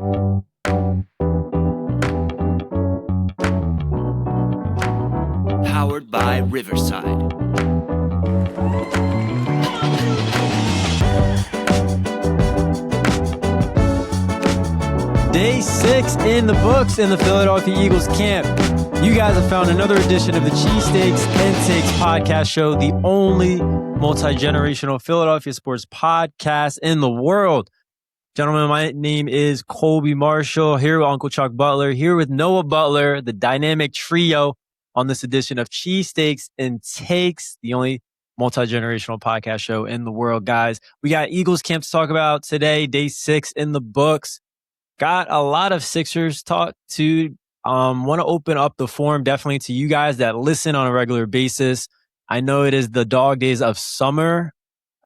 Powered by Riverside. Day 6 in the books in the Philadelphia Eagles camp. You guys have found another edition of the Cheesesteaks and Takes podcast show, the only multi-generational Philadelphia sports podcast in the world. Gentlemen, my name is Colby Marshall, here with Uncle Chuck Butler, here with Noah Butler, the dynamic trio on this edition of Cheesesteaks and Takes, the only multi-generational podcast show in the world, guys. We got Eagles camp to talk about today, day 6 in the books. Got a lot of Sixers talk to. Want to open up the forum definitely to you guys that listen on a regular basis. I know it is the dog days of summer.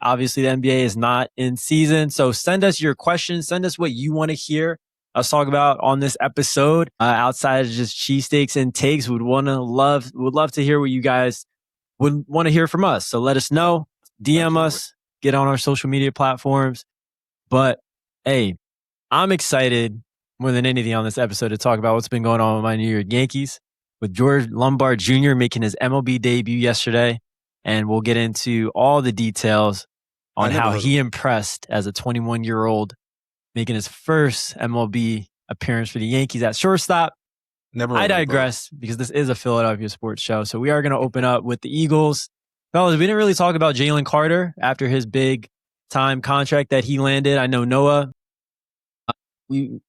Obviously, the NBA is not in season. So send us your questions. Send us what you want to hear us talk about on this episode. Outside of just cheesesteaks and takes, would love to hear what you guys would want to hear from us. So let us know. DM us. Get on our social media platforms. But hey, I'm excited more than anything on this episode to talk about what's been going on with my New York Yankees, with George Lombard Jr. making his MLB debut yesterday. And we'll get into all the details on how he impressed as a 21-year-old, making his first MLB appearance for the Yankees at shortstop. I digress because this is a Philadelphia sports show. So we are going to open up with the Eagles. Fellas, we didn't really talk about Jalen Carter after his big time contract that he landed. I know Noah, we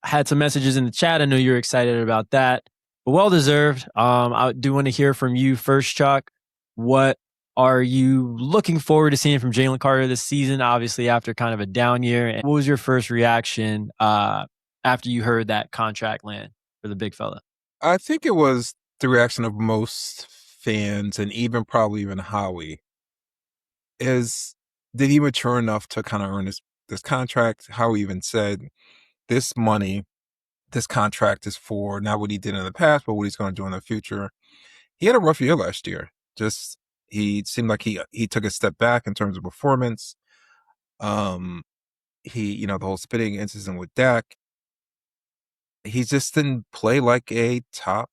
had some messages in the chat. I know you're excited about that, but well-deserved. I do want to hear from you first, Chuck. What are you looking forward to seeing from Jalen Carter this season, obviously after kind of a down year? And what was your first reaction after you heard that contract land for the big fella? I think it was the reaction of most fans and probably even Howie. Did he mature enough to kind of earn this contract? Howie even said, this money, this contract is for not what he did in the past, but what he's going to do in the future. He had a rough year last year. He seemed like he took a step back in terms of performance. The whole spitting incident with Dak. He just didn't play like a top.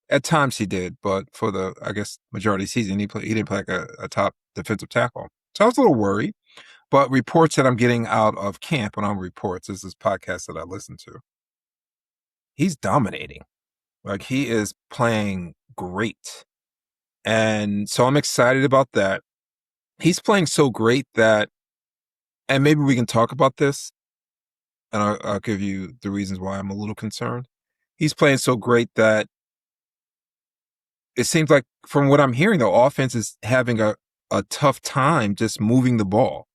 At times he did, but for the, I guess, majority of the season, he didn't play like a top defensive tackle. So I was a little worried. But reports that I'm getting out of camp, and on reports, is this podcast that I listen to. He's dominating. Like, he is playing great. And so I'm excited about that. He's playing so great that, and maybe we can talk about this, and I'll give you the reasons why I'm a little concerned. He's playing so great that it seems like, from what I'm hearing, the offense is having a tough time just moving the ball.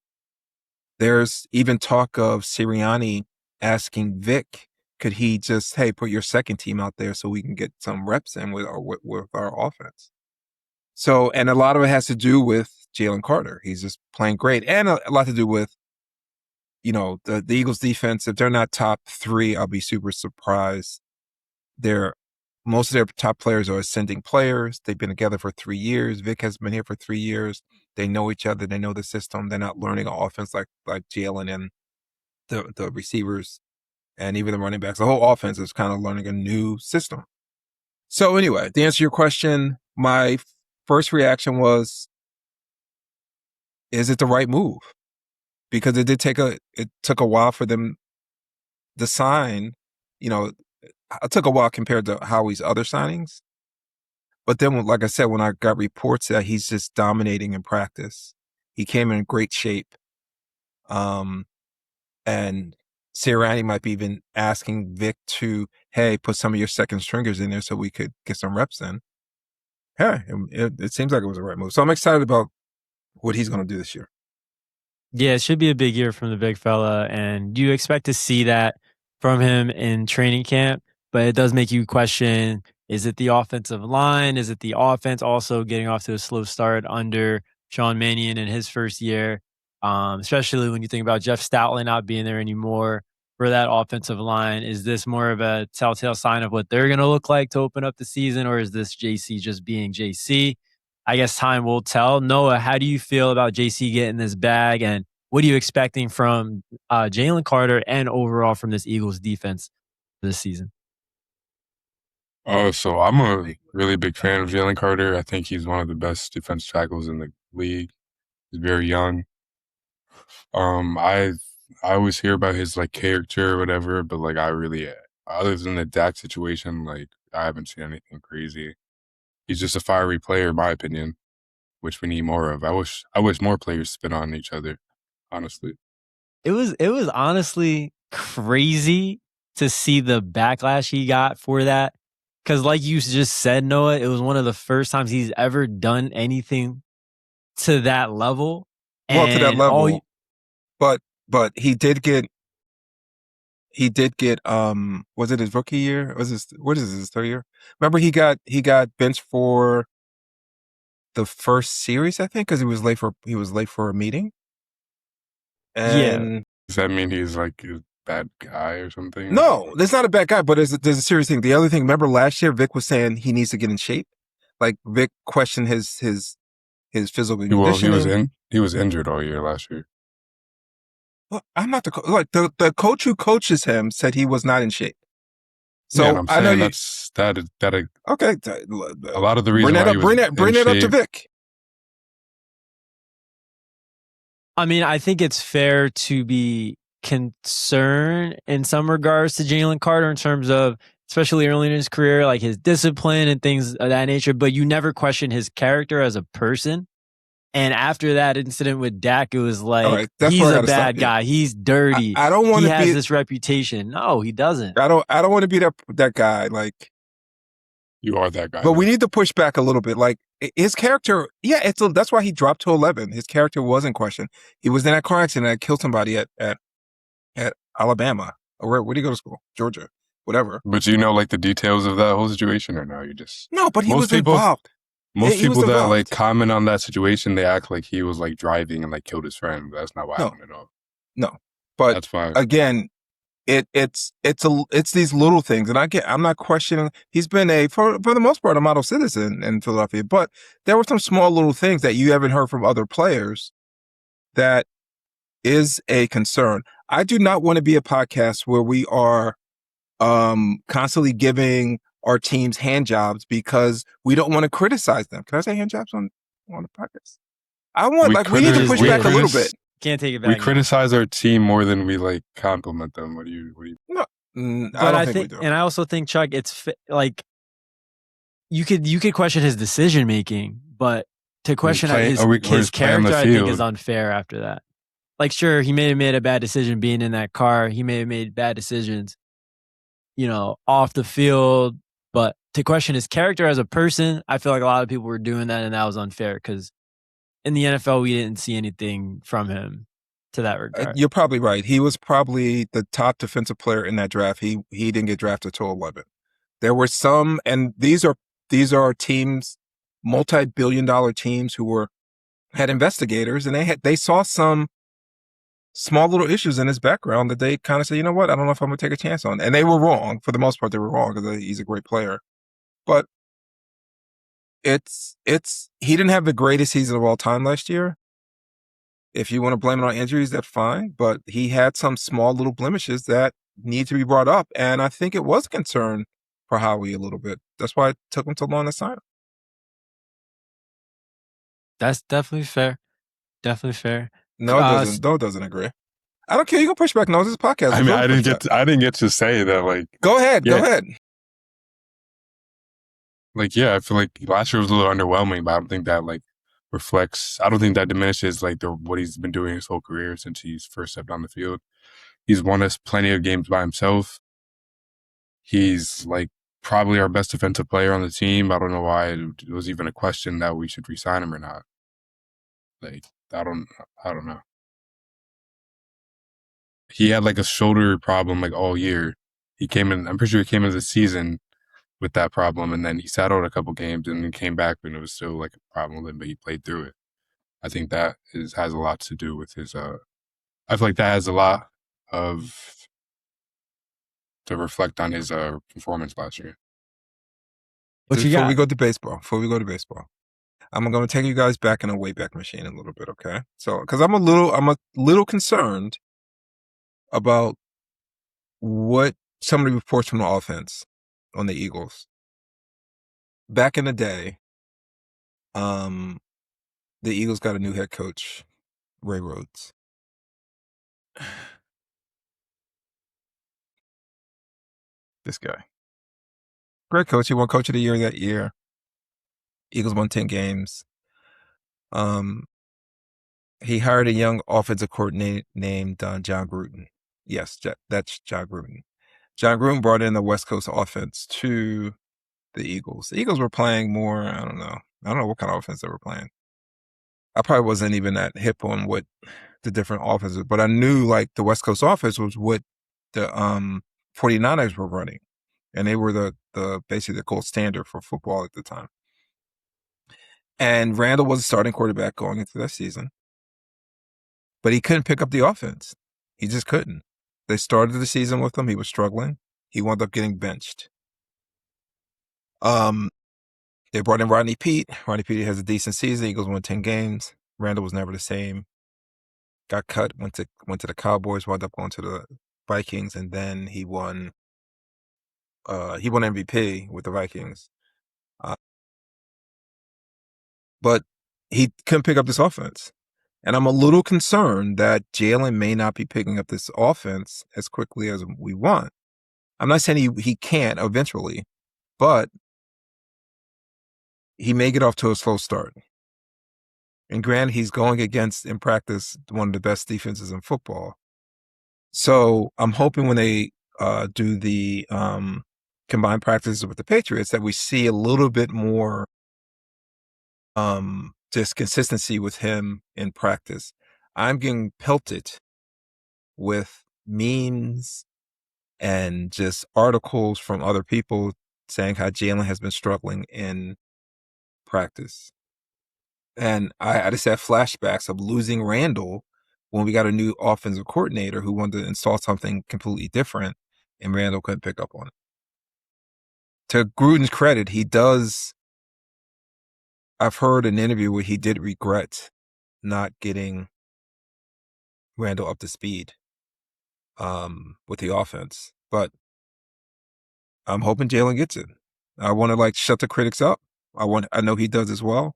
There's even talk of Sirianni asking Vic, could he just, put your second team out there so we can get some reps in with our offense? So, and a lot of it has to do with Jalen Carter. He's just playing great. And a lot to do with, the Eagles defense. If they're not top 3, I'll be super surprised. Most of their top players are ascending players. They've been together for 3 years. Vic has been here for 3 years. They know each other. They know the system. They're not learning an offense like Jalen and the receivers and even the running backs. The whole offense is kind of learning a new system. So anyway, to answer your question, my first reaction was, is it the right move? Because it took a while for them to sign. It took a while compared to Howie's other signings. But then, like I said, when I got reports that he's just dominating in practice, he came in great shape. And Sirianni might be even asking Vic to, put some of your second stringers in there so we could get some reps in. It seems like it was the right move. So I'm excited about what he's going to do this year. Yeah, it should be a big year from the big fella. And you expect to see that from him in training camp. But it does make you question, is it the offensive line? Is it the offense also getting off to a slow start under Sean Mannion in his first year? Especially when you think about Jeff Stoutland not being there anymore for that offensive line. Is this more of a telltale sign of what they're going to look like to open up the season? Or is this JC just being JC? I guess time will tell. Noah, how do you feel about JC getting this bag? And what are you expecting from Jalen Carter and overall from this Eagles defense this season? So I'm a really big fan of Jalen Carter. I think he's one of the best defense tackles in the league. He's very young. I always hear about his like character or whatever, but like I really, other than the Dak situation, like I haven't seen anything crazy. He's just a fiery player, in my opinion, which we need more of. I wish more players spit on each other, honestly. It was honestly crazy to see the backlash he got for that. Because like you just said, Noah, it was one of the first times he's ever done anything to that level. Well, to that And level, but he did get was it his rookie year? What is his third year? Remember he got benched for the first series, I think, because he was late for a meeting. And Does that mean he's like a bad guy or something? no, that's not a bad guy, but there's a serious thing. The other thing, remember last year, Vic was saying he needs to get in shape. Like Vic questioned his physical conditioning. Well, he was injured all year last year. Well, I'm not the coach who coaches him said he was not in shape. So yeah, I'm saying I know that. Okay, a lot of the reason bring that up to Vic. I mean, I think it's fair to be concerned in some regards to Jalen Carter in terms of, especially early in his career, like his discipline and things of that nature, but you never question his character as a person. And after that incident with Dak, it was like, he's a bad guy. He's dirty. I don't want to be... He has this reputation. No, he doesn't. I don't want to be that guy. Like, you are that guy. But we need to push back a little bit. Like, his character, that's why he dropped to 11. His character was in question. He was in that car accident that killed somebody at Alabama. Or where did he go to school? Georgia. Whatever. But you know, like, the details of that whole situation, or no? You just... No, but he was involved. Most people that like comment on that situation, they act like he was like driving and like killed his friend. That's not what happened at all. No, but that's fine. Again, it's these little things, and I'm not questioning. He's been for the most part a model citizen in Philadelphia, but there were some small little things that you haven't heard from other players that is a concern. I do not want to be a podcast where we are constantly giving our teams hand jobs because we don't want to criticize them. Can I say hand jobs on the podcast? We need to push back a little bit. Can't take it back. We criticize our team more than we like compliment them. What do you? No, I don't think we do. And I also think, Chuck, it's like you could question his decision making, but to question his character, I think, is unfair after that. Like, sure, he may have made a bad decision being in that car. He may have made bad decisions, off the field. But to question his character as a person, I feel like a lot of people were doing that, and that was unfair because in the NFL, we didn't see anything from him to that regard. You're probably right. He was probably the top defensive player in that draft. He didn't get drafted till 11. There were some, and these are teams, multi-billion-dollar teams who had investigators, and they saw some small little issues in his background that they kind of said, you know what, I don't know if I'm going to take a chance on. And they were wrong. For the most part, they were wrong because he's a great player. But he didn't have the greatest season of all time last year. If you want to blame it on injuries, that's fine. But he had some small little blemishes that need to be brought up. And I think it was a concern for Howie a little bit. That's why it took him so long to sign him. That's definitely fair. Definitely fair. No, it doesn't agree. I don't care. You can push back. No, this is a podcast. I mean, I didn't get to say that. Like, go ahead. Like, yeah, I feel like last year was a little underwhelming, but I don't think that like reflects. I don't think that diminishes like what he's been doing his whole career since he's first stepped on the field. He's won us plenty of games by himself. He's like probably our best defensive player on the team. I don't know why it was even a question that we should re-sign him or not. Like, I don't know. He had like a shoulder problem like all year. I'm pretty sure he came into the season with that problem, and then he sat out a couple games and then came back and it was still like a problem with him, but he played through it. I think that has a lot to do with his I feel like that has a lot to reflect on his performance last year. Before we go to baseball, I'm going to take you guys back in a Wayback Machine a little bit, okay? So, because I'm a little concerned about what some of the reports from the offense on the Eagles. Back in the day, the Eagles got a new head coach, Ray Rhodes. This guy. Great coach. He won Coach of the Year that year. Eagles won 10 games. He hired a young offensive coordinator named John Gruden. Yes, that's John Gruden. John Gruden brought in the West Coast offense to the Eagles. The Eagles were playing more, I don't know what kind of offense they were playing. I probably wasn't even that hip on what the different offenses, but I knew like the West Coast offense was what the 49ers were running. And they were the basically the gold standard for football at the time. And Randall was a starting quarterback going into that season. But he couldn't pick up the offense. He just couldn't. They started the season with him. He was struggling. He wound up getting benched. They brought in Rodney Peete. Rodney Peete has a decent season. Eagles won 10 games. Randall was never the same. Got cut, went to the Cowboys, wound up going to the Vikings, and then he won MVP with the Vikings. But he couldn't pick up this offense. And I'm a little concerned that Jalen may not be picking up this offense as quickly as we want. I'm not saying he can't eventually, but he may get off to a slow start. And granted, he's going against, in practice, one of the best defenses in football. So I'm hoping when they do the combined practices with the Patriots that we see a little bit more just consistency with him in practice. I'm getting pelted with memes and just articles from other people saying how Jalen has been struggling in practice. And I just have flashbacks of losing Randall when we got a new offensive coordinator who wanted to install something completely different, and Randall couldn't pick up on it. To Gruden's credit, I've heard an interview where he did regret not getting Randall up to speed with the offense. But I'm hoping Jalen gets it. I want to shut the critics up. I know he does as well.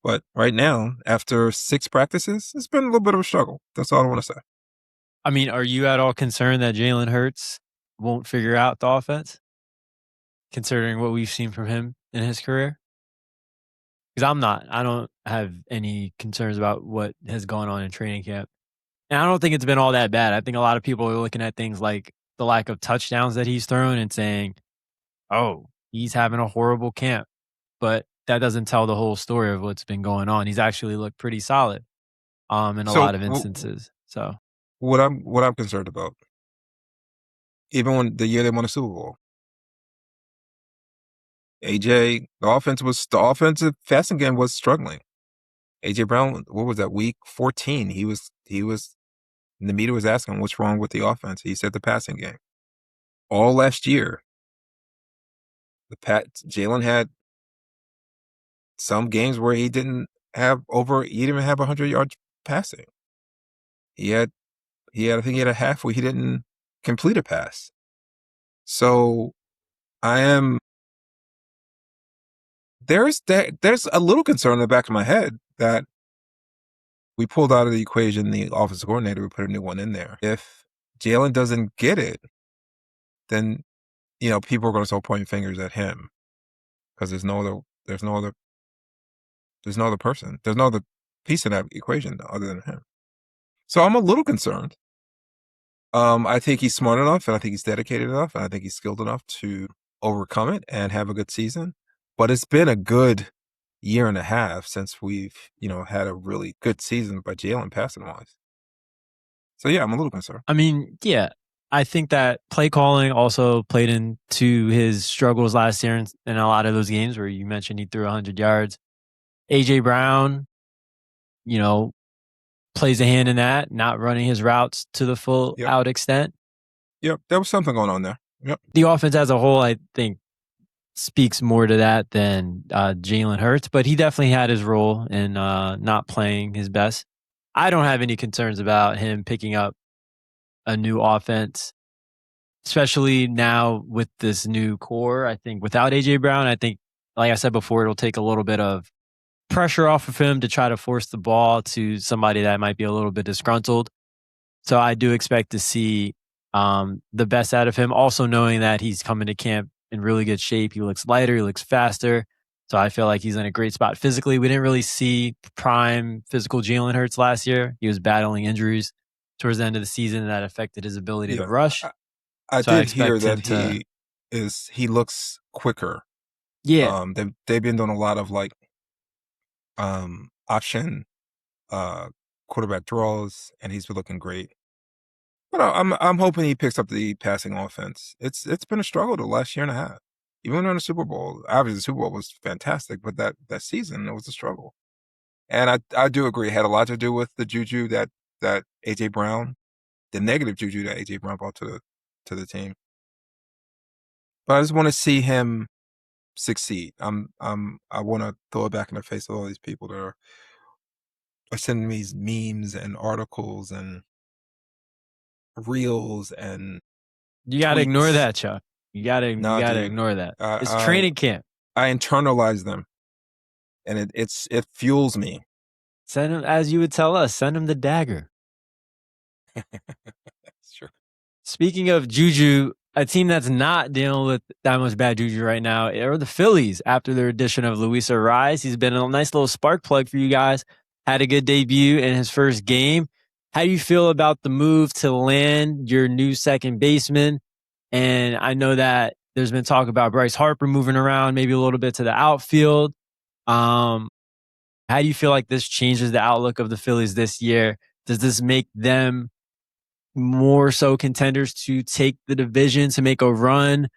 But right now, after 6 practices, it's been a little bit of a struggle. That's all I want to say. I mean, are you at all concerned that Jalen Hurts won't figure out the offense, considering what we've seen from him in his career? Because I'm not. I don't have any concerns about what has gone on in training camp. And I don't think it's been all that bad. I think a lot of people are looking at things like the lack of touchdowns that he's thrown and saying, oh, he's having a horrible camp. But that doesn't tell the whole story of what's been going on. He's actually looked pretty solid in a lot of instances. So what I'm concerned about, even when the year they won a Super Bowl, AJ, the offensive passing game was struggling. AJ Brown, what was that, week 14? He was the media was asking what's wrong with the offense. He said the passing game. All last year, Jalen had some games where he didn't have 100 yards passing. I think he had a half where he didn't complete a pass. So there's a little concern in the back of my head that we pulled out of the equation the offensive coordinator, we put a new one in there. If Jalen doesn't get it, then people are going to start pointing fingers at him because there's no other person, there's no other piece in that equation other than him. So I'm a little concerned. I think he's smart enough, and I think he's dedicated enough, and I think he's skilled enough to overcome it and have a good season. But it's been a good year and a half since we've, had a really good season by Jalen passing wise. So yeah, I'm a little concerned. I mean, yeah, I think that play calling also played into his struggles last year in a lot of those games where you mentioned he threw 100 yards. AJ Brown, plays a hand in that, not running his routes to the full out extent. Yep, there was something going on there. Yep. The offense as a whole, I think, speaks more to that than Jalen Hurts, but he definitely had his role in not playing his best. I don't have any concerns about him picking up a new offense, especially now with this new core. I think without AJ Brown, I think, like I said before, it'll take a little bit of pressure off of him to try to force the ball to somebody that might be a little bit disgruntled. So I do expect to see the best out of him. Also knowing that he's coming to camp in really good shape. He looks lighter. He looks faster. So I feel like he's in a great spot physically. We didn't really see prime physical Jalen Hurts last year. He was battling injuries towards the end of the season that affected his ability to rush. I So I did hear expect him that to. he looks quicker. Yeah. They've been doing a lot of like option quarterback draws, and he's been looking great. But I'm hoping he picks up the passing offense. It's been a struggle the last year and a half. Even in the Super Bowl, obviously the Super Bowl was fantastic, but that season it was a struggle. And I do agree, it had a lot to do with the juju that AJ Brown, the negative juju that AJ Brown brought to the team. But I just want to see him succeed. I want to throw it back in the face of all these people that are sending me these memes and articles and reels and You got to ignore tweets. that, Chuck. You got to Dude, ignore that. It's I training camp. I internalize them, and it fuels me. Send him, as you would tell us, send him the dagger. Sure. Speaking of juju, a team that's not dealing with that much bad juju right now are the Phillies after their addition of Luis Ariz. He's been a nice little spark plug for you guys. Had a good debut in his first game. How do you feel about the move to land your new second baseman? And I know that there's been talk about Bryce Harper moving around, maybe a little bit to the outfield. How do you feel like this changes the outlook of the Phillies this year? Does this make them more so contenders to take the division, to make a run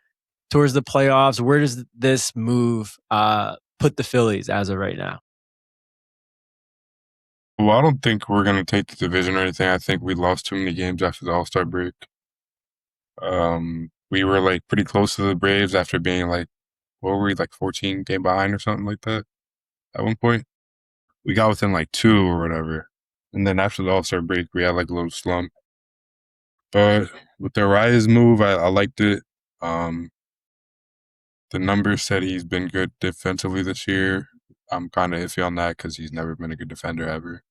towards the playoffs? Where does this move put the Phillies as of right now? Well, I don't think we're going to take the division or anything. I think we lost too many games after the All-Star break. We were like pretty close to the Braves after being like, what were we, like 14 game behind or something like that at one point. We got within like 2 or whatever. And then after the All-Star break, we had like a little slump. But with the Arias move, I liked it. The numbers said he's been good defensively this year. I'm kind of iffy on that because he's never been a good defender ever.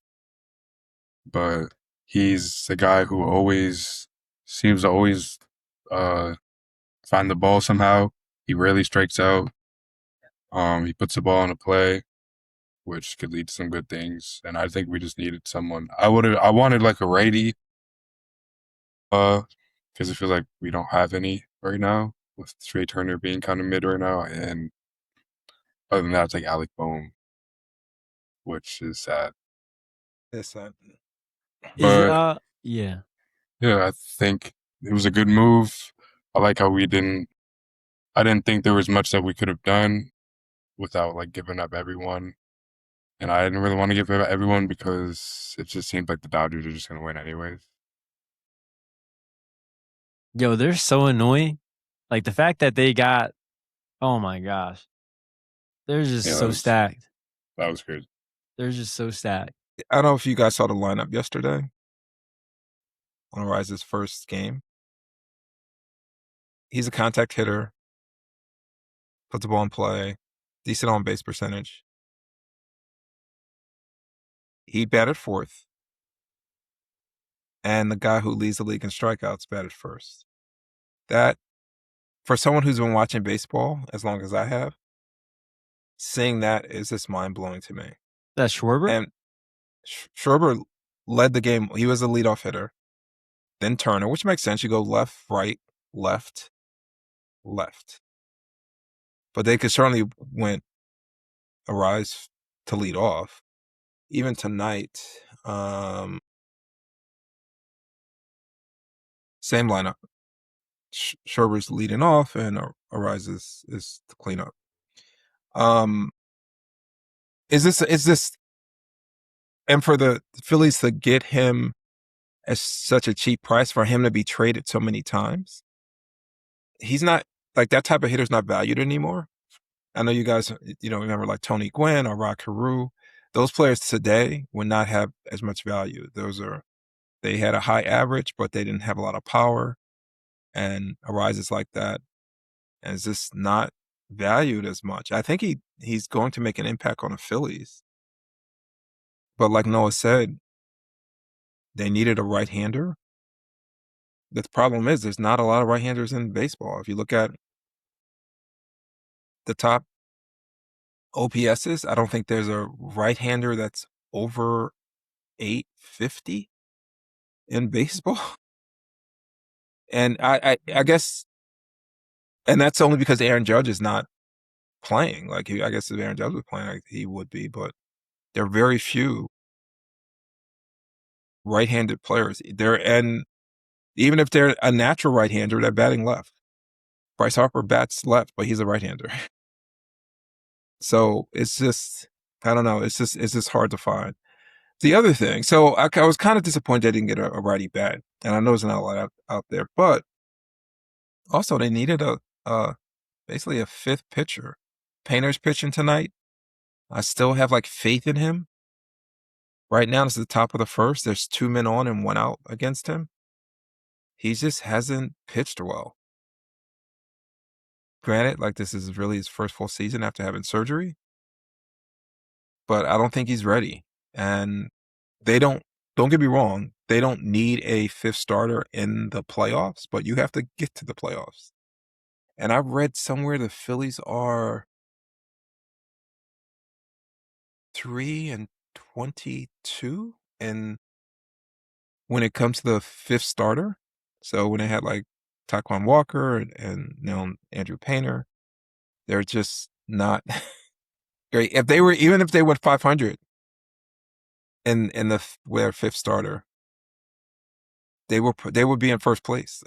But he's a guy who always seems to always find the ball somehow. He rarely strikes out. He puts the ball in a play, which could lead to some good things. And I think we just needed someone. I wanted like a righty, because I feel like we don't have any right now, with Trey Turner being kind of mid right now. And other than that, it's like Alec Bohm, which is sad. It's sad. But yeah. yeah, I think it was a good move. I like how I didn't think there was much that we could have done without like giving up everyone. And I didn't really want to give up everyone because it just seemed like the Dodgers are just going to win anyways. Yo, they're so annoying. Like the fact that they got, oh my gosh, they're just so stacked. That was crazy. They're just so stacked. I don't know if you guys saw the lineup yesterday on Ariza's first game. He's a contact hitter, puts the ball in play, decent on base percentage. He batted fourth, and the guy who leads the league in strikeouts batted first. That, for someone who's been watching baseball as long as I have, seeing that is just mind-blowing to me. That's Schwarber? And Schwarber led the game. He was a leadoff hitter. Then Turner, which makes sense. You go left, right, left, left. But they could certainly went Ariz to lead off. Even tonight, same lineup. Schwarber's leading off, and Ariz is to clean up. Is this, and for the Phillies to get him at such a cheap price, for him to be traded so many times, he's not, like, that type of hitter's not valued anymore. I know you guys, remember like Tony Gwynn or Rod Carew. Those players today would not have as much value. They had a high average, but they didn't have a lot of power. And arises like that, and it's just not valued as much. I think he's going to make an impact on the Phillies. But like Noah said, they needed a right-hander. The problem is there's not a lot of right-handers in baseball. If you look at the top OPSs, I don't think there's a right-hander that's over 850 in baseball. And I guess, and that's only because Aaron Judge is not playing. Like, I guess if Aaron Judge was playing, he would be, but there are very few right-handed players. And even if they're a natural right-hander, they're batting left. Bryce Harper bats left, but he's a right-hander. So it's just, I don't know. It's just hard to find. The other thing, so I was kind of disappointed they didn't get a righty bat, and I know there's not a lot out there, but also they needed basically a fifth pitcher. Painter's pitching tonight. I still have like faith in him. Right now, it's the top of the first. There's 2 men on and 1 out against him. He just hasn't pitched well. Granted, like this is really his first full season after having surgery, but I don't think he's ready. And don't get me wrong, they don't need a fifth starter in the playoffs, but you have to get to the playoffs. And I've read somewhere the Phillies are 3-22, and when it comes to the fifth starter, so when they had like Taquan Walker and Andrew Painter, they're just not great. Even if they went 500 in their fifth starter, they would be in first place,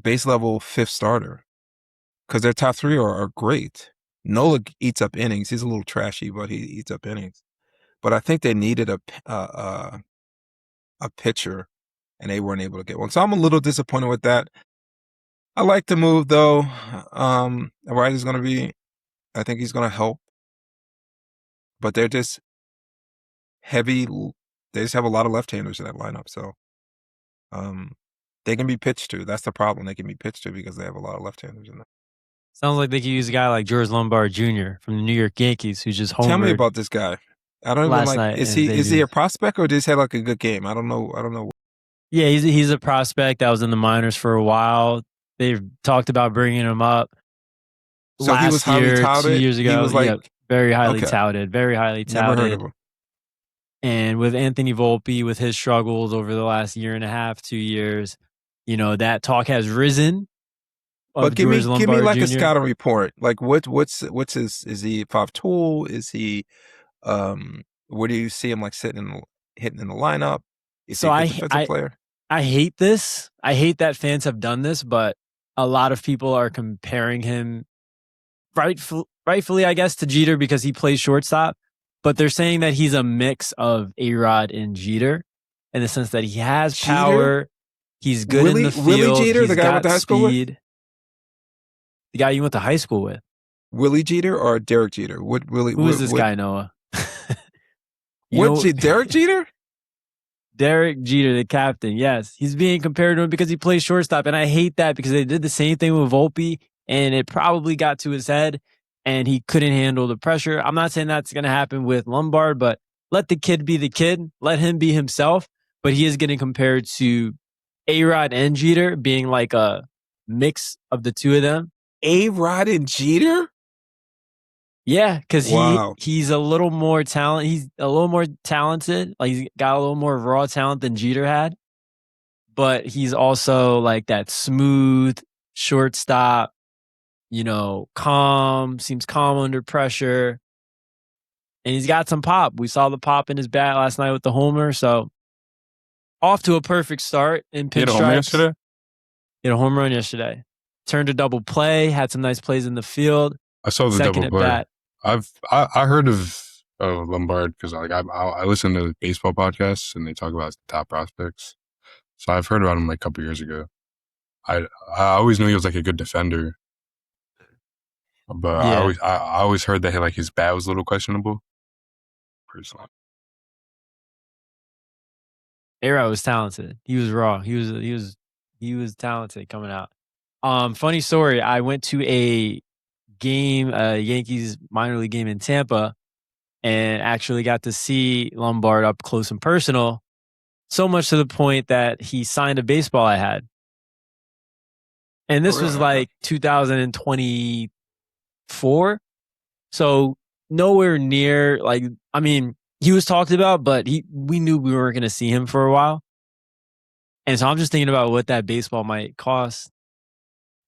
base level fifth starter, because their top 3 are great. Nola eats up innings. He's a little trashy, but he eats up innings. But I think they needed a pitcher, and they weren't able to get one. So I'm a little disappointed with that. I like the move, though. Wright is going to be, I think he's going to help. But they're just heavy. They just have a lot of left-handers in that lineup. So they can be pitched to. That's the problem. They can be pitched to because they have a lot of left-handers in there. Sounds like they could use a guy like George Lombard Jr. from the New York Yankees who's just homered. Tell me about this guy. I don't even like. Is he a prospect or did he have like a good game? I don't know. Yeah, he's a prospect that was in the minors for a while. They've talked about bringing him up. So he was highly touted 2 years ago. He was like very highly touted. Very highly touted. Never heard of him. And with Anthony Volpe, with his struggles over the last year and a half, 2 years, that talk has risen. But give me like a scouting report. Like what's his? Is he a 5-tool? Is he? Where do you see him like hitting in the lineup? Is he a good defensive player? I hate this. I hate that fans have done this, but a lot of people are comparing him rightfully, I guess, to Jeter because he plays shortstop. But they're saying that he's a mix of A-Rod and Jeter in the sense that he has power. He's good in the field. Willie Jeter, the guy I went to high school with? The guy you went to high school with. Willie Jeter or Derek Jeter? Who is this guy, Noah? Derek Jeter? Derek Jeter, the captain. Yes, he's being compared to him because he plays shortstop, and I hate that because they did the same thing with Volpe, and it probably got to his head, and he couldn't handle the pressure. I'm not saying that's going to happen with Lombard, but let the kid be the kid. Let him be himself. But he is getting compared to A-Rod and Jeter, being like a mix of the two of them. A-Rod and Jeter? Yeah, because he's a little more talented. He's a little more talented. Like he's got a little more raw talent than Jeter had. But he's also like that smooth shortstop, calm, seems calm under pressure. And he's got some pop. We saw the pop in his bat last night with the homer. So off to a perfect start in pinstripes. He had a home run yesterday? He had a home run yesterday. Turned a double play, had some nice plays in the field. I saw the double play. Bat. I heard of Lombard because I listen to baseball podcasts and they talk about top prospects. So I've heard about him like a couple years ago. I always knew he was like a good defender. But Yeah. I always heard that his bat was a little questionable. Personally, A-Rod was talented. He was raw. He was talented coming out. Funny story. I went to a game, a Yankees minor league game in Tampa, and actually got to see Lombard up close and personal. So much to the point that he signed a baseball I had. And this was really? Okay. like 2024. So nowhere near he was talked about, but we knew we weren't going to see him for a while. And so I'm just thinking about what that baseball might cost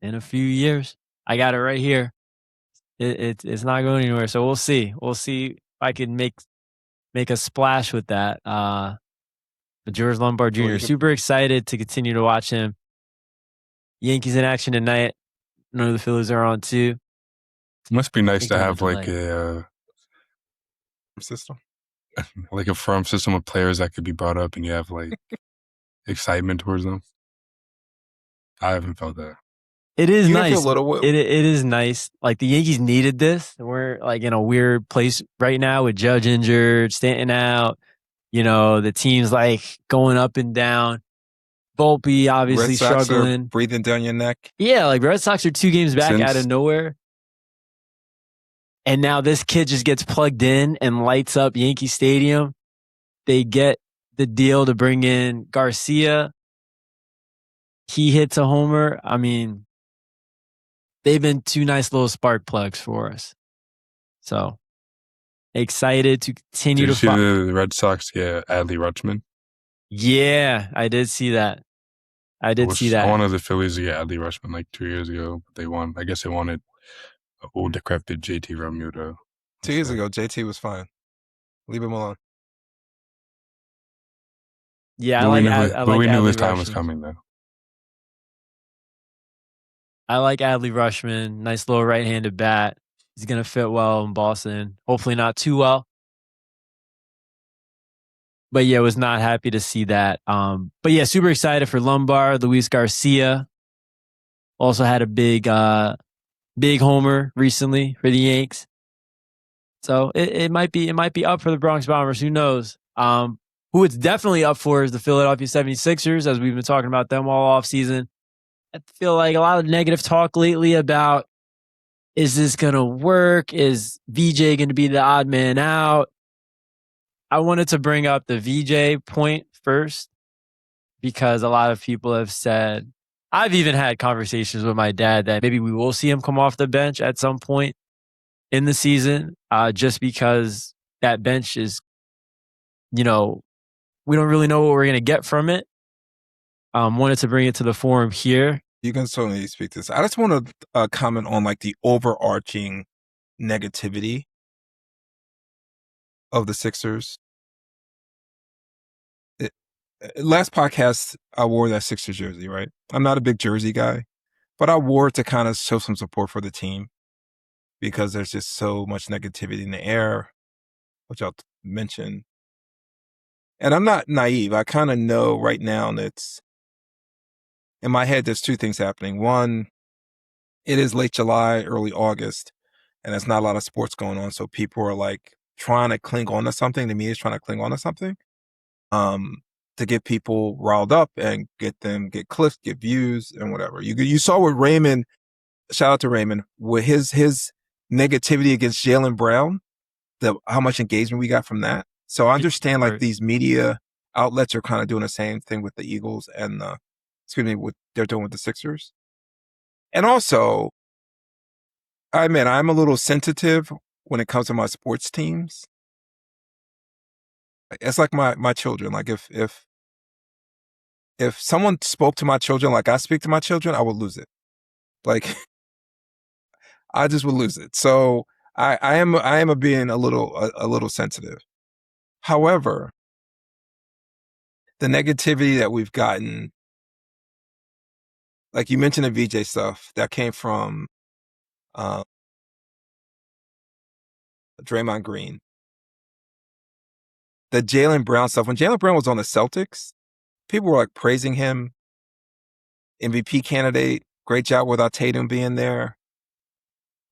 in a few years. I got it right here. It's not going anywhere. So we'll see. We'll see if I can make a splash with that. But George Lombard Well, Jr. you could, Super excited to continue to watch him. Yankees in action tonight. I know the Phillies are on too. it must be nice Big to time have like delay. a system. like a firm system of players that could be brought up, and you have like excitement towards them. I haven't felt that. It is You can feel nice. a little. It is nice. Like the Yankees needed this. We're like in a weird place right now with Judge injured, Stanton out. You know, the team's like going up and down. Volpe Red obviously Sox are struggling. breathing down your neck. Yeah, like Red Sox are 2 games back out of Since- nowhere. And now this kid just gets plugged in and lights up Yankee Stadium. They get the deal to bring in Garcia. He hits a homer. I mean, they've been 2 nice little spark plugs for us. So excited to continue Did you to see follow. the Red Sox get Adley Rutschman? Yeah, I did see that. I wanted the Phillies to get Adley Rutschman like 2 years ago, but they won. I guess they wanted an old decrepit JT Realmuto. 2 years ago, JT was fine. Leave him alone. Yeah, But I we knew Adley his time was Rutschman. coming though. I like Adley Rutschman. Nice little right-handed bat. He's going to fit well in Boston. Hopefully not too well. But yeah, was not happy to see that. But yeah, super excited for Lombard. Luis Garcia also had a big homer recently for the Yanks. So it might be up for the Bronx Bombers. Who knows? Who it's definitely up for is the Philadelphia 76ers, as we've been talking about them all offseason. I feel like a lot of negative talk lately about, is this going to work? Is VJ going to be the odd man out? I wanted to bring up the VJ point first because a lot of people have said, I've even had conversations with my dad that maybe we will see him come off the bench at some point in the season, just because that bench is, we don't really know what we're going to get from it. Wanted to bring it to the forum here. You can certainly speak to this. I just want to comment on like the overarching negativity of the Sixers. Last podcast, I wore that Sixers jersey, right? I'm not a big jersey guy, but I wore it to kind of show some support for the team because there's just so much negativity in the air, which I'll mention. And I'm not naive. I kind of know right now that in my head, there's 2 things happening. One, it is late July, early August, and there's not a lot of sports going on. So people are like trying to cling on to something. The media is trying to cling on to something to get people riled up and get clicks, get views and whatever. You saw with Raymond, shout out to Raymond, with his negativity against Jaylen Brown, how much engagement we got from that. So I understand like these media outlets are kind of doing the same thing with the Eagles and what they're doing with the Sixers. And also, I mean, I'm a little sensitive when it comes to my sports teams. It's like my children. Like if someone spoke to my children like I speak to my children, I would lose it. Like I just would lose it. So I am being a little sensitive. However, the negativity that we've gotten, like you mentioned the VJ stuff, that came from Draymond Green. The Jaylen Brown stuff, when Jaylen Brown was on the Celtics, people were like praising him, MVP candidate, great job without Tatum being there.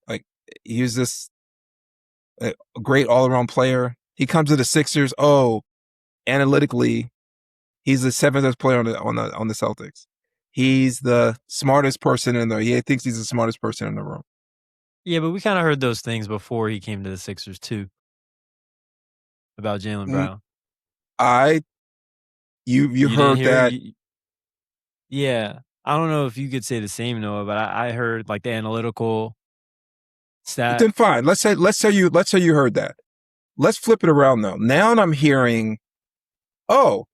Like he was this great all-around player. He comes to the Sixers. Oh, analytically, he's the seventh best player on the Celtics. He's the smartest person in there. He thinks he's the smartest person in the room. Yeah, but we kind of heard those things before he came to the Sixers too about Jaylen Brown. You heard that? Yeah, I don't know if you could say the same, Noah, but I heard like the analytical stat. Then fine. Let's say you heard that. Let's flip it around though. Now I'm hearing, oh,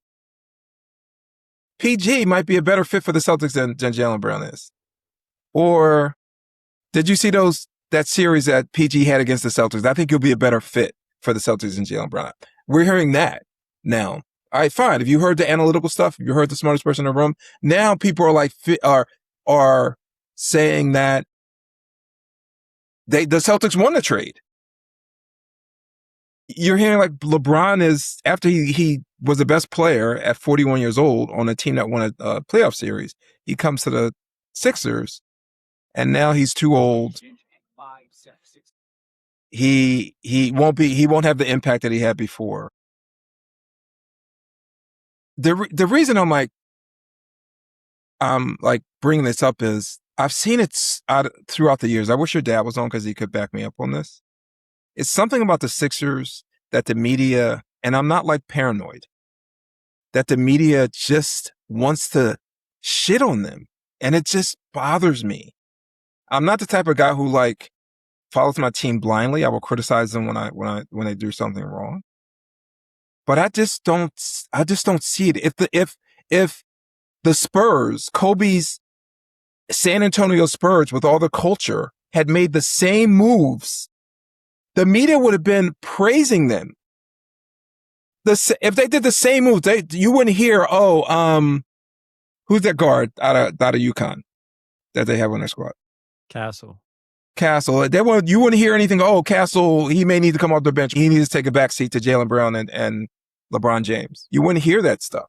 PG might be a better fit for the Celtics than Jaylen Brown is. Or did you see that series that PG had against the Celtics? I think he'll be a better fit for the Celtics than Jaylen Brown. We're hearing that now. All right, fine. If you heard the analytical stuff, if you heard the smartest person in the room, now people are like are saying that the Celtics won the trade. You're hearing like LeBron is, after he was the best player at 41 years old on a team that won a playoff series, he comes to the Sixers, and now he's too old. He won't have the impact that he had before. The reason I'm like bringing this up is I've seen it throughout the years. I wish your dad was on because he could back me up on this. It's something about the Sixers that the media, and I'm not like paranoid, that the media just wants to shit on them, and it just bothers me. I'm not the type of guy who like follows my team blindly. I will criticize them when they do something wrong. But I just don't see it. If the Spurs, Kobe's San Antonio Spurs with all the culture, had made the same moves, the media would have been praising them. If they did the same moves, you wouldn't hear, who's that guard out of UConn that they have on their squad? Castle. You wouldn't hear anything. Oh, Castle, he may need to come off the bench. He needs to take a back seat to Jaylen Brown and LeBron James. You wouldn't hear that stuff.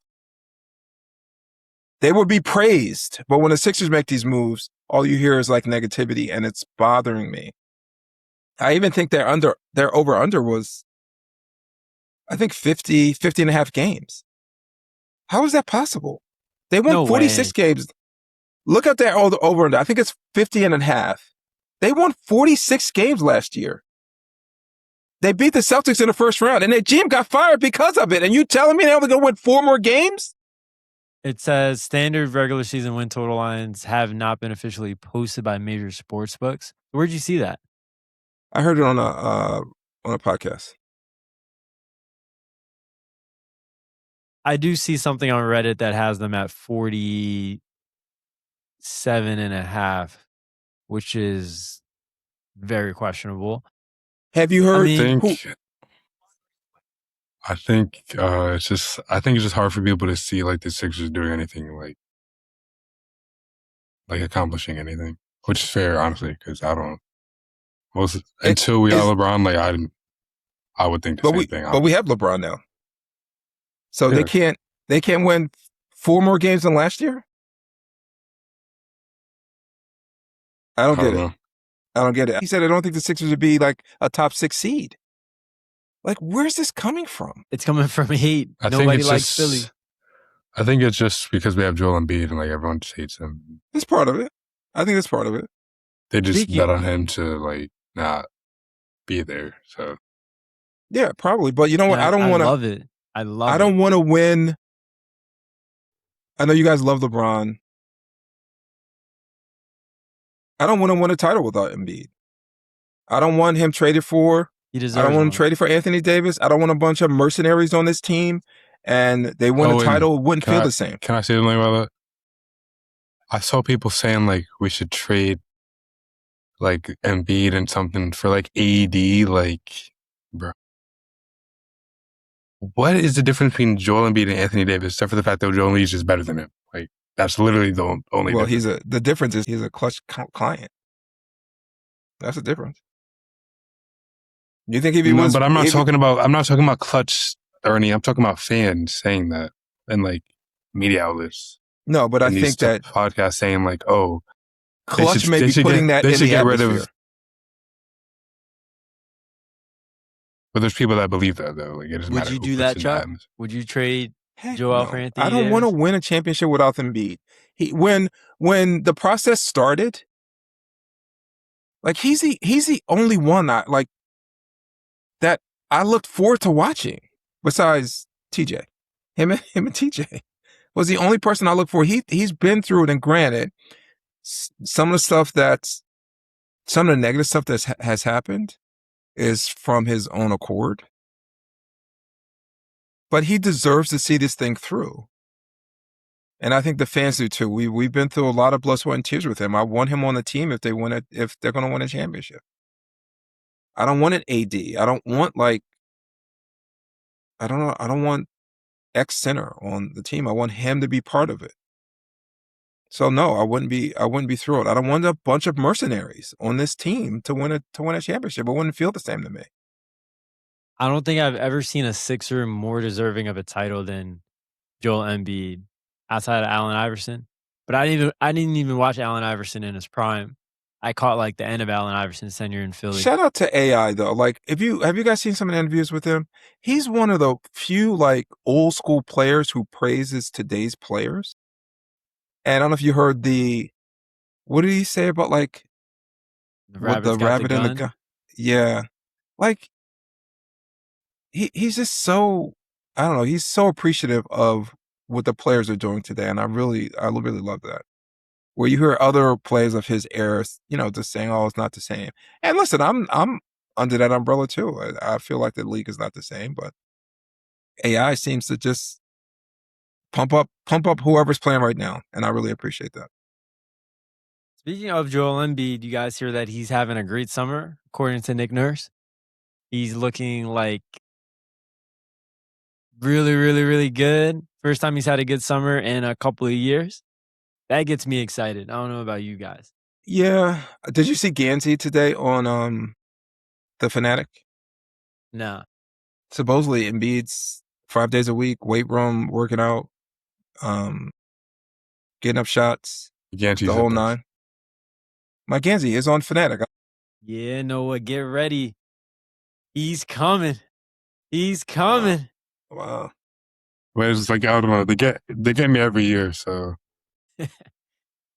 They would be praised. But when the Sixers make these moves, all you hear is like negativity, and it's bothering me. I even think their over-under was, I think 50 and a half games. How is that possible? They won 46 games. Look at their over-under. I think it's 50 and a half. They won 46 games last year. They beat the Celtics in the first round, and their GM got fired because of it. And you telling me they're only going to win 4 more games? It says standard regular season win total lines have not been officially posted by major sports books. Where'd you see that? I heard it on a podcast. I do see something on Reddit that has them at 47 and a half, which is very questionable. Have you heard? I think it's just hard for people to see like the Sixers doing anything like accomplishing anything, which is fair, honestly, because I don't. Until we got LeBron, like I would think the same thing. But we have LeBron now, so they can't win 4 more games than last year. I don't get it. He said, I don't think the Sixers would be like a top 6 seed. Like, where's this coming from? It's coming from hate. Nobody likes Philly. I think it's just because we have Joel Embiid and like everyone just hates him. That's part of it. I think that's part of it. They just bet on him to like not be there. So yeah, probably. But you know what? I don't want to. I love it. I don't want to win. I know you guys love LeBron. I don't want to win a title without Embiid. I don't want him traded for. I don't want him traded for Anthony Davis. I don't want a bunch of mercenaries on this team, and they win a title. It wouldn't feel the same. Can I say something about that? I saw people saying like we should trade like Embiid and something for like AD. Like, bro, what is the difference between Joel Embiid and Anthony Davis, except for the fact that Joel Embiid is just better than him? Like, that's literally the only. Well, the difference is he's a clutch client. That's the difference. You think if he was? But I'm not talking about clutch or any. I'm talking about fans saying that and like media outlets. No, but I think that podcast saying like, oh, clutch may be putting that in the atmosphere. But there's people that believe that though. Like it doesn't Would matter you who do puts that, in Chuck? that. Would you trade Heck Joel for no. I Anthony don't want to Davis? win a championship without Embiid. When the process started, like he's the only one that I looked forward to watching besides TJ. Him and TJ was the only person I looked for. He's been through it, and granted, some of the negative stuff that has happened is from his own accord. But he deserves to see this thing through. And I think the fans do too. We've been through a lot of blood, sweat, and tears with him. I want him on the team if they're going to win a championship. I don't want an AD. I don't want I don't know. I don't want X center on the team. I want him to be part of it. So no, I wouldn't be thrilled. I don't want a bunch of mercenaries on this team to win a championship. It wouldn't feel the same to me. I don't think I've ever seen a Sixer more deserving of a title than Joel Embiid outside of Allen Iverson. But I didn't even watch Allen Iverson in his prime. I caught like the end of Allen Iverson's tenure in Philly. Shout out to AI though. Like, have you guys seen some of the interviews with him? He's one of the few like old school players who praises today's players. And I don't know if you heard what did he say about like The what the Rabbits got the rabbit and the gun. gun? Yeah, like he's just so, I don't know. He's so appreciative of what the players are doing today, and I really love that. Where you hear other players of his era, just saying, "Oh, it's not the same." And listen, I'm under that umbrella too. I feel like the league is not the same, but AI seems to just pump up whoever's playing right now, and I really appreciate that. Speaking of Joel Embiid, you guys hear that he's having a great summer, according to Nick Nurse. He's looking like really, really, really good. First time he's had a good summer in a couple of years. That gets me excited. I don't know about you guys. Yeah, did you see Gansey today on the Fanatic? Nah. Supposedly Embiid's 5 days a week, weight room, working out, getting up shots, Yankees the whole nine. My Gansey is on Fanatic. Yeah, Noah, get ready. He's coming. He's coming. Wow. But it's like I don't know. They get me every year, so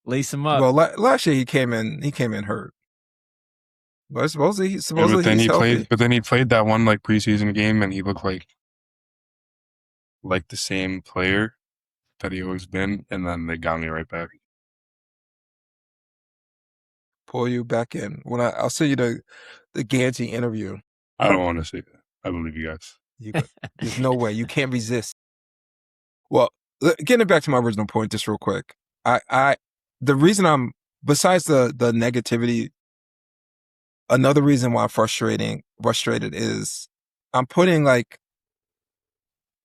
Lace him up. Well, last year he came in hurt, but supposedly he's healthy. But then he played that one like preseason game, and he looked like the same player that he always been, and then they got me right back. Pull you back in when I'll send you the Gansey interview. I don't want to say that. I believe you guys. There's no way you can't resist. Well, getting back to my original point, just real quick. The reason I'm, besides the negativity, another reason why I'm frustrated is I'm putting like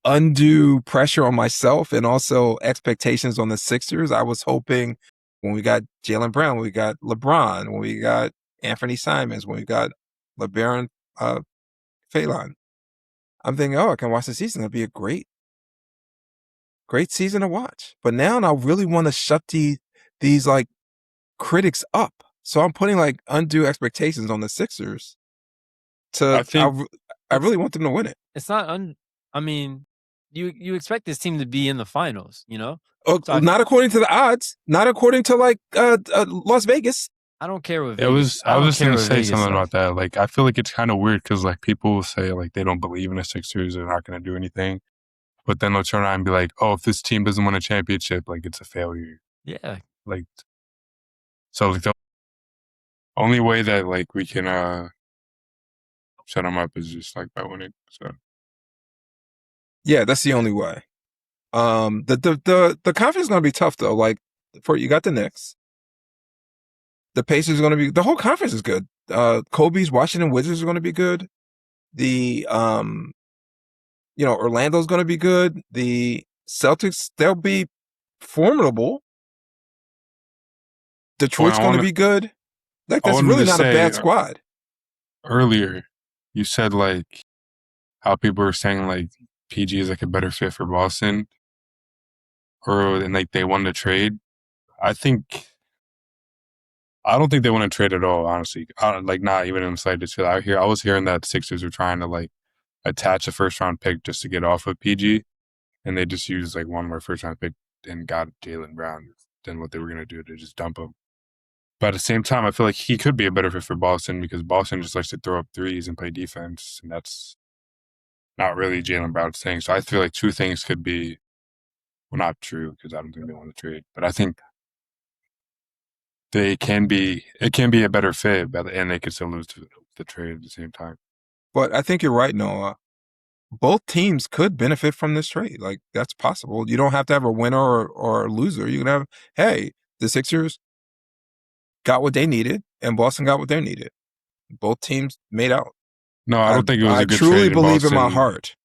undue pressure on myself and also expectations on the Sixers. I was hoping when we got Jaylen Brown, when we got LeBron, when we got Anthony Simons, when we got LeBaron Phelan, I'm thinking, I can watch the season. It'll be a great season to watch. But now I really want to shut these like critics up. So I'm putting like undue expectations on the Sixers. I really want them to win it. It's not I mean, you expect this team to be in the finals, So not according to the odds. Not according to like Las Vegas. I don't care what Vegas. I was going to say something about that. Like, I feel like it's kind of weird because like people will say like they don't believe in the Sixers, they're not going to do anything, but then they'll turn around and be like, "Oh, if this team doesn't win a championship, like it's a failure." Yeah. Like, so like the only way that like we can shut them up is just like by winning. So yeah, that's the only way. The conference is going to be tough though. Like, you got the Knicks. The Pacers are going to be, the whole conference is good. Kobe's Washington Wizards are going to be good. The Orlando's going to be good. The Celtics, they'll be formidable. Detroit's going to be good. Like, that's really not a bad squad. Earlier, you said like how people are saying like PG is like a better fit for Boston, and like they won the trade. I don't think they want to trade at all, honestly. Like, not even in the slightest. I was hearing that Sixers are trying to like attach a first round pick just to get off of PG, and they just used like one more first round pick and got Jaylen Brown than what they were going to do to just dump him. But at the same time, I feel like he could be a better fit for Boston because Boston just likes to throw up threes and play defense, and that's not really Jaylen Brown's thing. So I feel like two things could be, well, not true because I don't think they want to trade, but I think it can be a better fit, and they could still lose to the trade at the same time. But I think you're right, Noah. Both teams could benefit from this trade. Like, that's possible. You don't have to have a winner or a loser. You can have, hey, the Sixers got what they needed, and Boston got what they needed. Both teams made out. No, I don't think it was a good trade. I truly believe in my heart.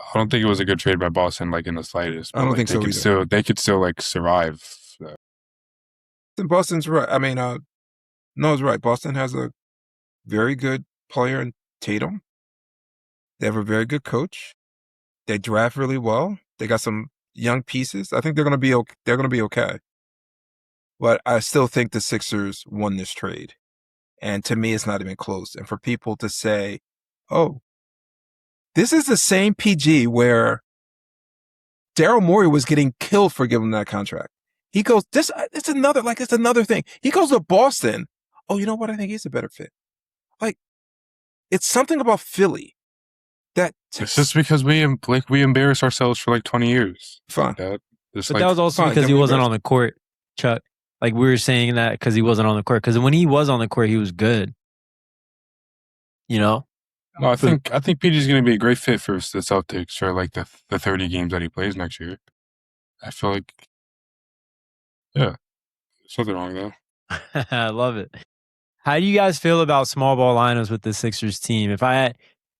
I don't think it was a good trade by Boston, like in the slightest. I don't think so either. They could still like survive. So. Boston's right. I mean, Noah's right. Boston has a very good player in Tatum. They have a very good coach. They draft really well. They got some young pieces. I think they're going to be okay. They're going to be okay. But I still think the Sixers won this trade. And to me, it's not even close. And for people to say, oh, this is the same PG where Daryl Morey was getting killed for giving that contract. He goes, it's another thing. He goes to Boston. Oh, you know what? I think he's a better fit. Like, it's something about Philly that. It's just because we embarrass ourselves for like 20 years. Fine. That was also because he wasn't on the court, Chuck. Like, we were saying that because he wasn't on the court. Because when he was on the court, he was good. You know? No, I think PG's going to be a great fit for the Celtics for like the 30 games that he plays next year. I feel like, yeah, something wrong though. I love it. How do you guys feel about small ball lineups with the Sixers team? If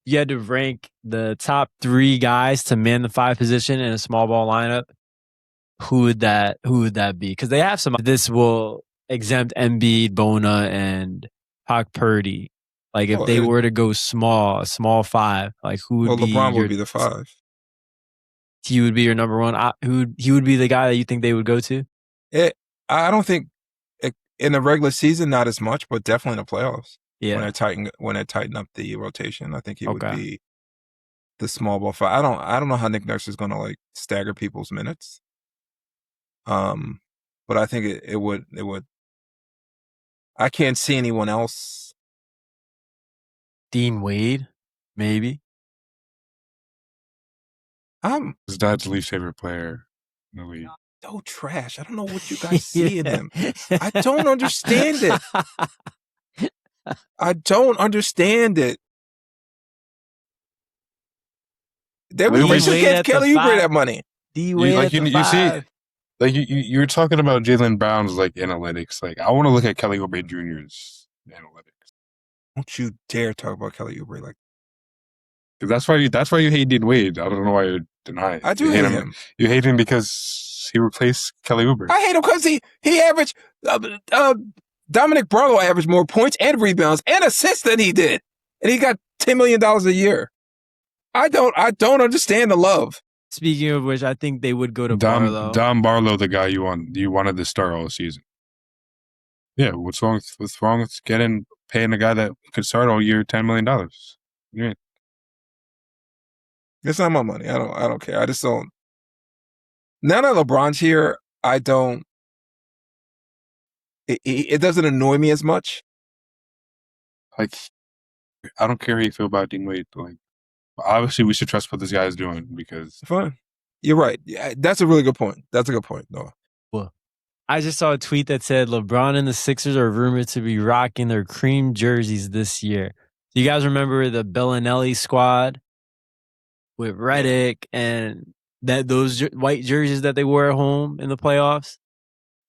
you had to rank the top 3 guys to man the 5 position in a small ball lineup, who would that be? Because they have some. This will exempt Embiid, Bona, and Brock Purdy. Like, if they were to go a small 5, like, who would be? LeBron would be the 5. He would be your number 1. He would be the guy that you think they would go to? I don't think in the regular season, not as much, but definitely in the playoffs. Yeah. When they tighten up the rotation, I think he would be the small ball 5. I don't know how Nick Nurse is going to like stagger people's minutes. But I think it would. I can't see anyone else. Dean Wade, maybe. His dad's least favorite player in the league. So trash. I don't know what you guys see in him. I don't understand it. I don't understand it. We should get Kelly Oubre that money. You see, like you're talking about Jaylen Brown's like analytics. Like, I want to look at Kelly Oubre Jr.'s analytics. Don't you dare talk about Kelly Oubre like. That's why you hate Dean Wade. I don't know why you're denying. I do hate him. You hate him because he replaced Kelly Oubre. I hate him because he averaged Dominic Barlow averaged more points and rebounds and assists than he did, and he got $10 million a year. I don't understand the love. Speaking of which, I think they would go to Barlow. Dom Barlow, the guy you wanted to start all season. Yeah, what's wrong with paying a guy that could start all year $10 million? Yeah. It's not my money. I don't care. I just don't. Now that LeBron's here, I don't. It doesn't annoy me as much. Like, I don't care how you feel about Dean Wade. Like, obviously, we should trust what this guy is doing because. Fine. You're right. Yeah, that's a really good point. That's a good point, Noah. Well, I just saw a tweet that said LeBron and the Sixers are rumored to be rocking their cream jerseys this year. Do you guys remember the Bellinelli squad with Redick and those white jerseys that they wore at home in the playoffs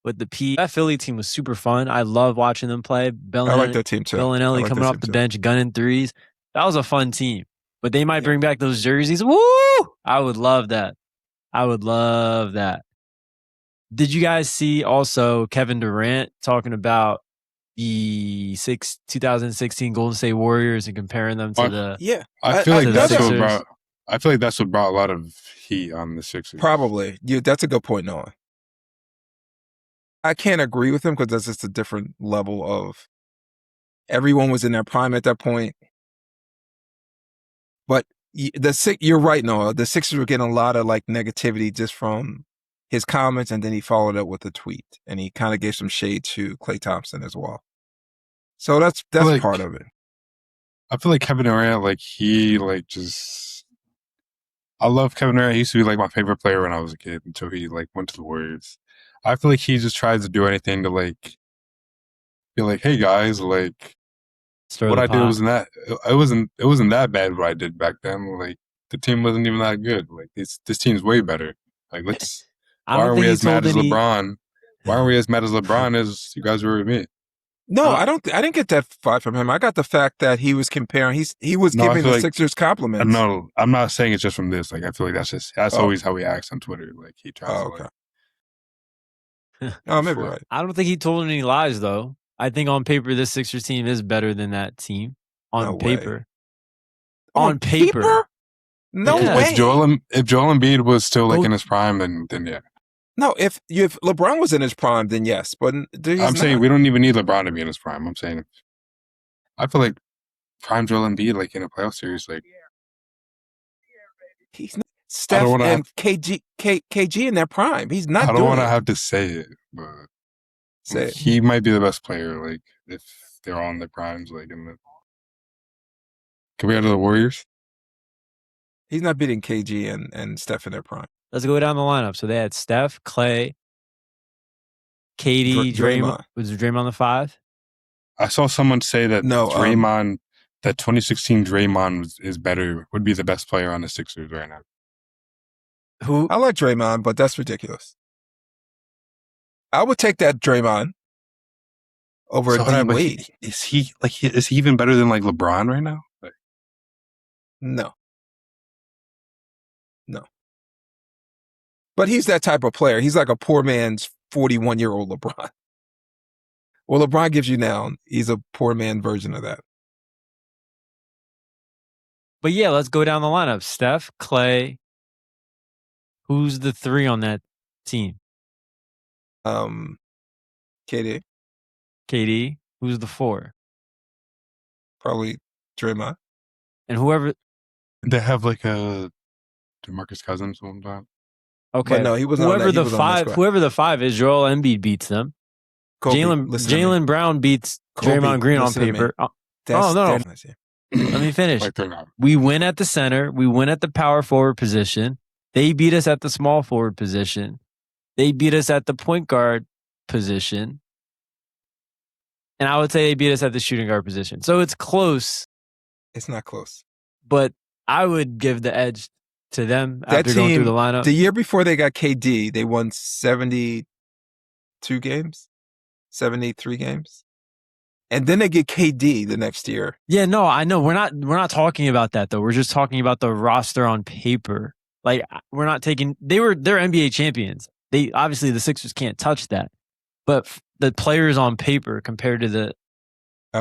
with the P? That Philly team was super fun. I love watching them play. I like that team too. Bellinelli coming off the bench, gunning threes. That was a fun team. But they might bring back those jerseys. Woo! I would love that. Did you guys see also Kevin Durant talking about the 2016 Golden State Warriors and comparing them to the? Yeah, I feel like that's what brought a lot of heat on the Sixers. Probably. That's a good point, Noah. I can't agree with him because that's just a different level of. Everyone was in their prime at that point. But you're right, Noah. The Sixers were getting a lot of like negativity just from his comments, and then he followed up with a tweet, and he kind of gave some shade to Klay Thompson as well. So that's like, part of it. I feel like Kevin Durant, like he like just. I love Kevin Durant. He used to be like my favorite player when I was a kid until he like went to the Warriors. I feel like he just tries to do anything to like be like, hey guys, like Stir what the I did pot. wasn't that it wasn't that bad what I did back then. Like the team wasn't even that good. Like this team's way better. Like why aren't we as mad as LeBron? Why aren't we as mad as LeBron as you guys were with me? No, I didn't get that vibe from him. I got the fact that he was comparing. He was giving the Sixers compliments. No, I'm not saying it's just from this. Like I feel like that's always how he acts on Twitter. Like he tries to like. Oh, maybe right. I don't think he told any lies though. I think on paper this Sixers team is better than that team. On paper. On paper? No way. If Joel Embiid was still like in his prime, then yeah. No, if LeBron was in his prime, then yes. But I'm saying we don't even need LeBron to be in his prime. I'm saying I feel like prime Joel Embiid, like in a playoff series, like he's not Steph and KG in their prime. He's not. I don't want to have to say it, but he might be the best player. Like if they're all in their primes, like in the. Can we go to the Warriors? He's not beating KG and Steph in their prime. Let's go down the lineup. So they had Steph, Klay, KD, Draymond. Was Draymond the 5? I saw someone say that Draymond, that 2016 Draymond would be the best player on the Sixers right now. Who? I like Draymond, but that's ridiculous. I would take that Draymond over Dean Wade. Is he even better than like LeBron right now? Like, no. But he's that type of player. He's like a poor man's 41-year-old LeBron. Well, LeBron gives you now, he's a poor man version of that. But yeah, let's go down the lineup. Steph, Klay. Who's the 3 on that team? KD. Who's the 4? Probably Draymond. And whoever. They have like a DeMarcus Cousins one time. Okay, but no, he was whoever the 5. Whoever the 5 is, Joel Embiid beats them. Jaylen Brown beats Draymond Green on paper. No. Let me finish. We win at the center. We win at the power forward position. They beat us at the small forward position. They beat us at the point guard position. And I would say they beat us at the shooting guard position. So it's close. It's not close. But I would give the edge to them after going through the lineup. The year before they got KD, they won 72 games, 73 games. And then they get KD the next year. Yeah, no, I know. We're not talking about that though. We're just talking about the roster on paper. Like we're not taking they're NBA champions. They obviously the Sixers can't touch that. But the players on paper compared to the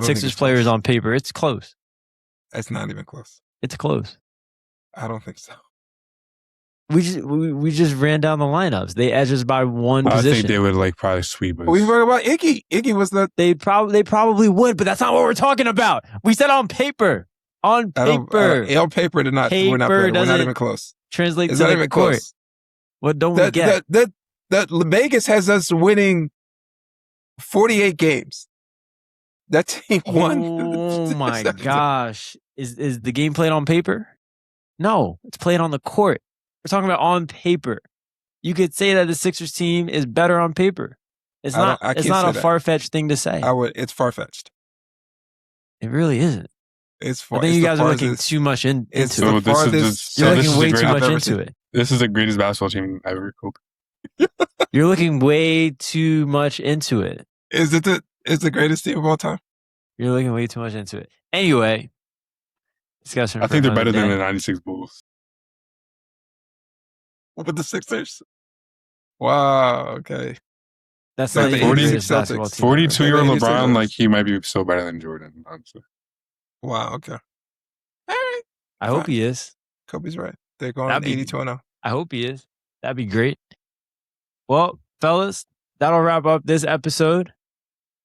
Sixers players on paper, it's close. It's not even close. It's close. I don't think so. We just ran down the lineups. They edged us by one position. I think they would like probably sweep us. We were about Iggy. Iggy was the. They probably would, but that's not what we're talking about. We said on paper. On paper. On paper, we're not even close. Translate it's to not the even court. Close. What don't we get? That Vegas has us winning 48 games. That team won. Oh my gosh! Is the game played on paper? No, it's played on the court. We're talking about on paper. You could say that the Sixers team is better on paper. It's not a far-fetched thing to say. It's far-fetched. It really isn't. It's far. I think you guys are looking too much into it. You're looking way too much into it. This is the greatest basketball team ever. You're looking way too much into it. Is it the greatest team of all time? You're looking way too much into it. Anyway, discussion. I think they're better than the '96 Bulls. With the Sixers? Wow. Okay. That's not the 42-year-old LeBron. Like he might be so better than Jordan. Honestly. Wow. Okay. All right. I hope he is. Kobe's right. They're going 80-0. I hope he is. That'd be great. Well, fellas, that'll wrap up this episode.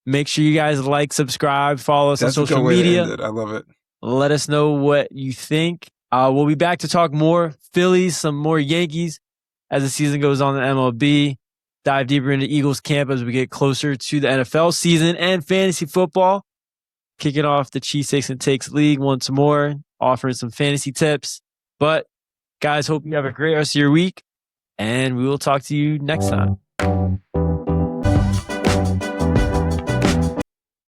Make sure you guys like, subscribe, follow us on social media. I love it. Let us know what you think. We'll be back to talk more Phillies, some more Yankees as the season goes on in MLB. Dive deeper into Eagles camp as we get closer to the NFL season and fantasy football. Kicking off the Cheesesteaks and Takes League once more, offering some fantasy tips. But guys, hope you have a great rest of your week, and we will talk to you next time.